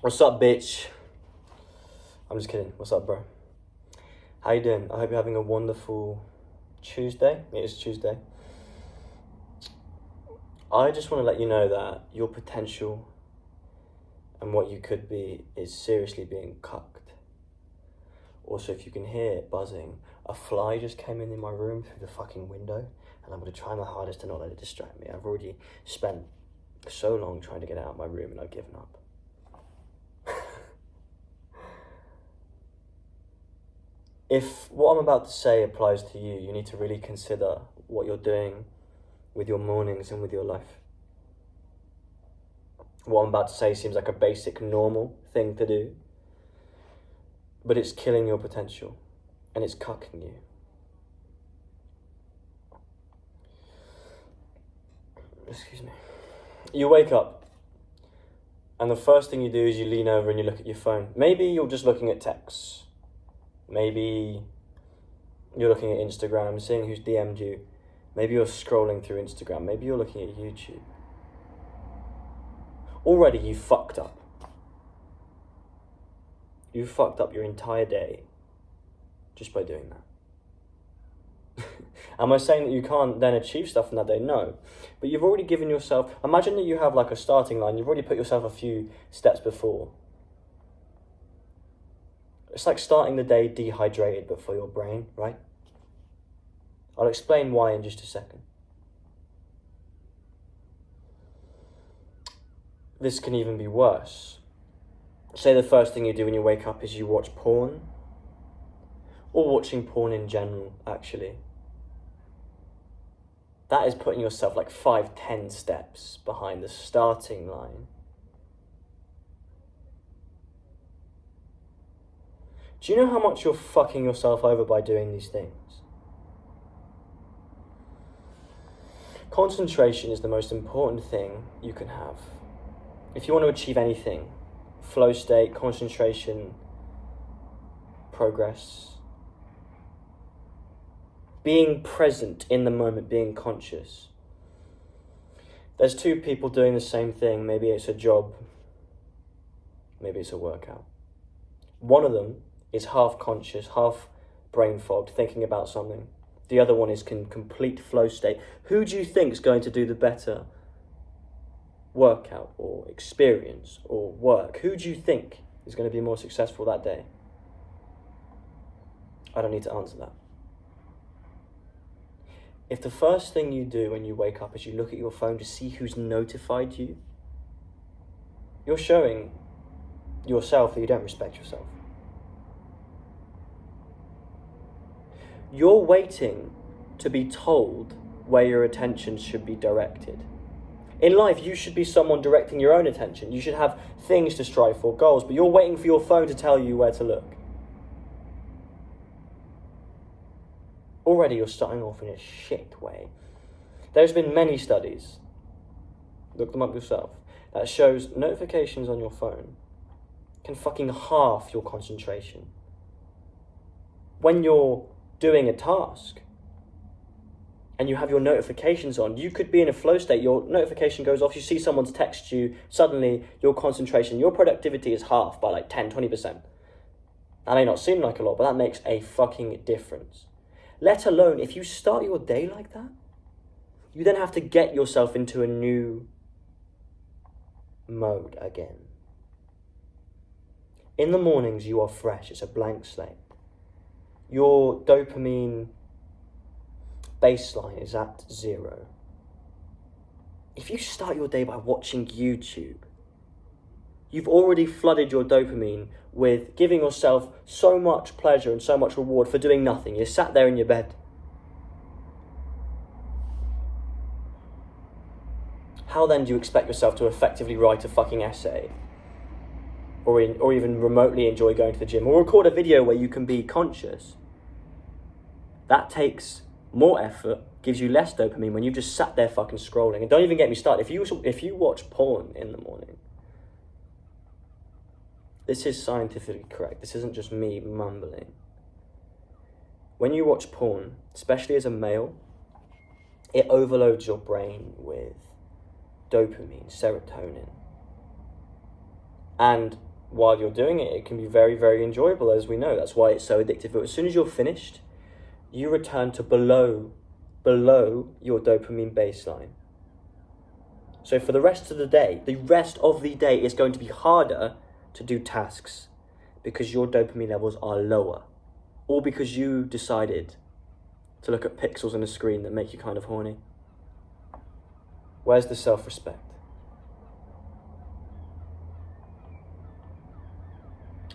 What's up, bitch? I'm just kidding. What's up, bro? How you doing? I hope you're having a wonderful Tuesday. It is Tuesday. I just want to let you know that your potential and what you could be is seriously being cucked. Also, if you can hear it buzzing, a fly just came in my room through the fucking window, and I'm going to try my hardest to not let it distract me. I've already spent so long trying to get it out of my room and I've given up. If what I'm about to say applies to you, you need to really consider what you're doing with your mornings and with your life. What I'm about to say seems like a basic, normal thing to do, but it's killing your potential and it's cucking you. Excuse me. You wake up and the first thing you do is you lean over and you look at your phone. Maybe you're just looking at texts. Maybe you're looking at Instagram, seeing who's DM'd you. Maybe you're scrolling through Instagram. Maybe you're looking at YouTube. Already you fucked up. You fucked up your entire day just by doing that. Am I saying that you can't then achieve stuff in that day? No. But you've already given yourself... Imagine that you have like a starting line. You've already put yourself a few steps before. It's like starting the day dehydrated, but for your brain, right? I'll explain why in just a second. This can even be worse. Say the first thing you do when you wake up is you watch porn. Or watching porn in general, actually. That is putting yourself like 5-10 steps behind the starting line. Do you know how much you're fucking yourself over by doing these things? Concentration is the most important thing you can have. If you want to achieve anything, flow state, concentration, progress, being present in the moment, being conscious. There's two people doing the same thing. Maybe it's a job, maybe it's a workout. One of them is half conscious, half brain fogged, thinking about something. The other one is in complete flow state. Who do you think is going to do the better workout or experience or work? Who do you think is going to be more successful that day? I don't need to answer that. If the first thing you do when you wake up is you look at your phone to see who's notified you, you're showing yourself that you don't respect yourself. You're waiting to be told where your attention should be directed. In life, you should be someone directing your own attention. You should have things to strive for, goals, but you're waiting for your phone to tell you where to look. Already you're starting off in a shit way. There's been many studies, look them up yourself, that shows notifications on your phone can fucking halve your concentration. When you're doing a task and you have your notifications on, you could be in a flow state, your notification goes off, you see someone's text you, suddenly your concentration, your productivity is half by like 10-20%. That may not seem like a lot, but that makes a fucking difference. Let alone if you start your day like that, you then have to get yourself into a new mode again. In the mornings you are fresh, it's a blank slate. Your dopamine baseline is at 0. If you start your day by watching YouTube, you've already flooded your dopamine with giving yourself so much pleasure and so much reward for doing nothing. You're sat there in your bed. How then do you expect yourself to effectively write a fucking essay? Or even remotely enjoy going to the gym, or record a video where you can be conscious? That takes more effort, gives you less dopamine when you've just sat there fucking scrolling. And don't even get me started. If you watch porn in the morning, this is scientifically correct. This isn't just me mumbling. When you watch porn, especially as a male, it overloads your brain with dopamine, serotonin. And while you're doing it, it can be very, very enjoyable, as we know. That's why it's so addictive. But as soon as you're finished, you return to below your dopamine baseline. So for the rest of the day it's going to be harder to do tasks because your dopamine levels are lower. All because you decided to look at pixels on a screen that make you kind of horny. Where's the self-respect?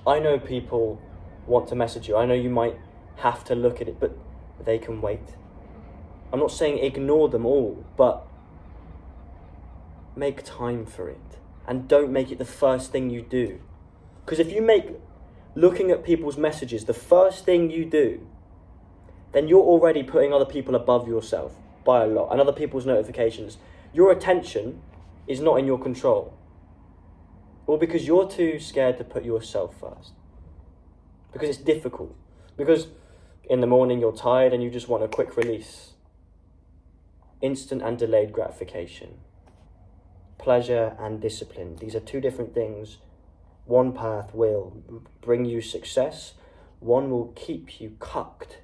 I know people want to message you. I know you might have to look at it, but they can wait. I'm not saying ignore them all, but make time for it. And don't make it the first thing you do. Because if you make looking at people's messages the first thing you do, then you're already putting other people above yourself by a lot, and other people's notifications. Your attention is not in your control. Well, because you're too scared to put yourself first. Because it's difficult. Because in the morning you're tired and you just want a quick release. Instant and delayed gratification. Pleasure and discipline. These are two different things. One path will bring you success. One will keep you cucked.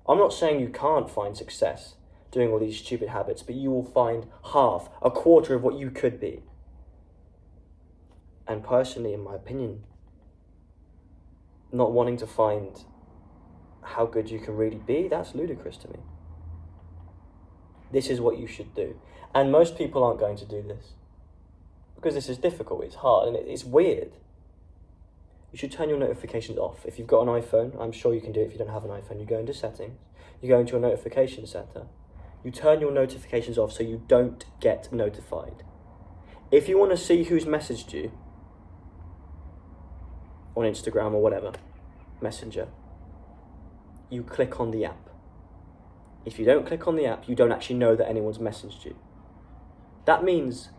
I'm not saying you can't find success doing all these stupid habits, but you will find half, a quarter of what you could be. And personally, in my opinion, not wanting to find how good you can really be, that's ludicrous to me. This is what you should do. And most people aren't going to do this. Because this is difficult, it's hard, and it's weird. You should turn your notifications off. If you've got an iPhone, I'm sure you can do it if you don't have an iPhone. You go into settings, you go into your notification setter, you turn your notifications off so you don't get notified. If you want to see who's messaged you on Instagram or whatever, Messenger, you click on the app. If you don't click on the app, you don't actually know that anyone's messaged you. That means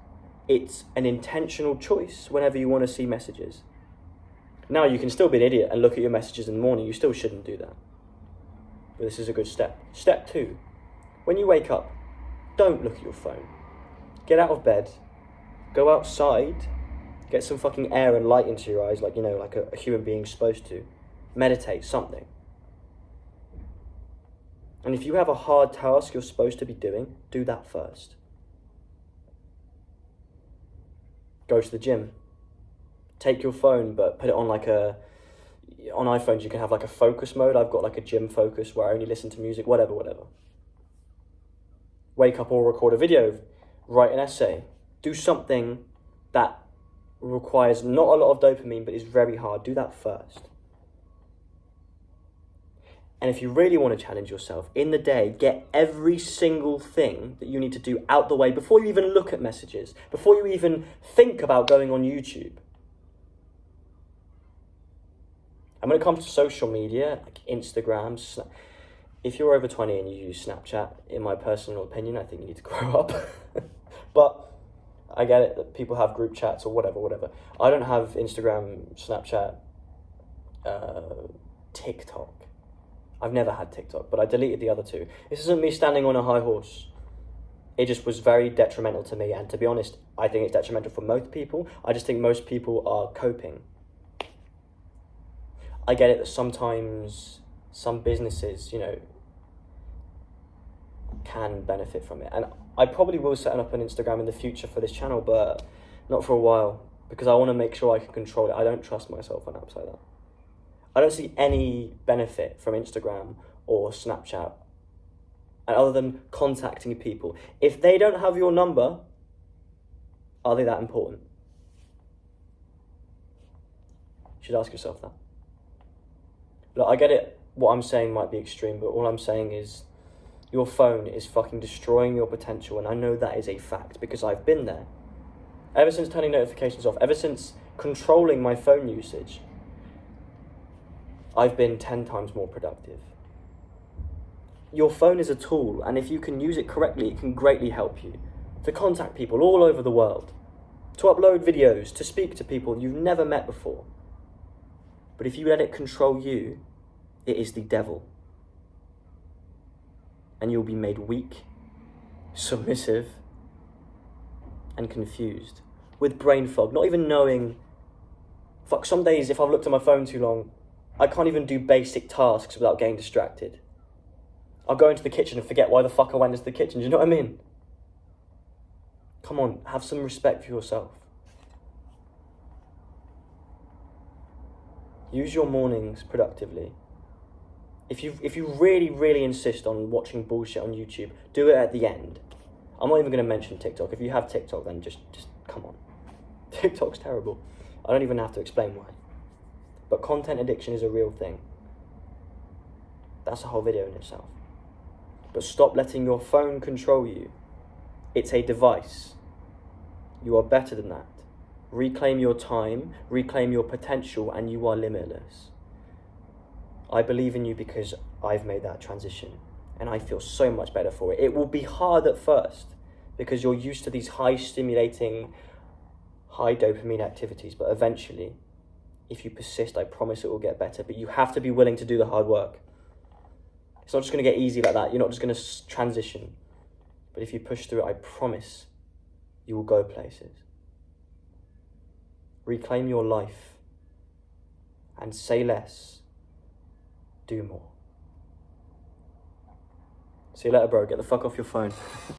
it's an intentional choice whenever you want to see messages. Now, you can still be an idiot and look at your messages in the morning. You still shouldn't do that. But this is a good step. Step 2. When you wake up, don't look at your phone. Get out of bed. Go outside. Get some fucking air and light into your eyes like a human being's supposed to. Meditate, something. And if you have a hard task you're supposed to be doing, do that first. Go to the gym. Take your phone, but put it on on iPhones you can have like a focus mode. I've got like a gym focus where I only listen to music, whatever. Wake up or record a video, write an essay. Do something that requires not a lot of dopamine, but is very hard. Do that first. And if you really want to challenge yourself, in the day, get every single thing that you need to do out the way before you even look at messages, before you even think about going on YouTube. And when it comes to social media, like Instagram, if you're over 20 and you use Snapchat, in my personal opinion, I think you need to grow up. But I get it that people have group chats or whatever. I don't have Instagram, Snapchat, TikTok. I've never had TikTok, but I deleted the other two. This isn't me standing on a high horse. It just was very detrimental to me. And to be honest, I think it's detrimental for most people. I just think most people are coping. I get it that sometimes some businesses, can benefit from it. And I probably will set up an Instagram in the future for this channel, but not for a while, because I want to make sure I can control it. I don't trust myself on apps like that. I don't see any benefit from Instagram or Snapchat, and other than contacting people. If they don't have your number, are they that important? You should ask yourself that. Look, I get it, what I'm saying might be extreme, but all I'm saying is your phone is fucking destroying your potential, and I know that is a fact because I've been there. Ever since turning notifications off, ever since controlling my phone usage, I've been 10 times more productive. Your phone is a tool, and if you can use it correctly, it can greatly help you to contact people all over the world, to upload videos, to speak to people you've never met before. But if you let it control you, it is the devil. And you'll be made weak, submissive, and confused. with brain fog, not even knowing. Fuck, some days if I've looked at my phone too long, I can't even do basic tasks without getting distracted. I'll go into the kitchen and forget why the fuck I went into the kitchen. Do you know what I mean? Come on, have some respect for yourself. Use your mornings productively. If you really, really insist on watching bullshit on YouTube, do it at the end. I'm not even going to mention TikTok. If you have TikTok, then just come on. TikTok's terrible. I don't even have to explain why. But content addiction is a real thing. That's a whole video in itself. But stop letting your phone control you. It's a device. You are better than that. Reclaim your time, reclaim your potential, and you are limitless. I believe in you because I've made that transition, and I feel so much better for it. It will be hard at first because you're used to these high stimulating, high dopamine activities, but eventually, if you persist, I promise it will get better. But you have to be willing to do the hard work. It's not just going to get easy like that. You're not just going to transition. But if you push through it, I promise you will go places. Reclaim your life and say less, do more. See you later, bro. Get the fuck off your phone.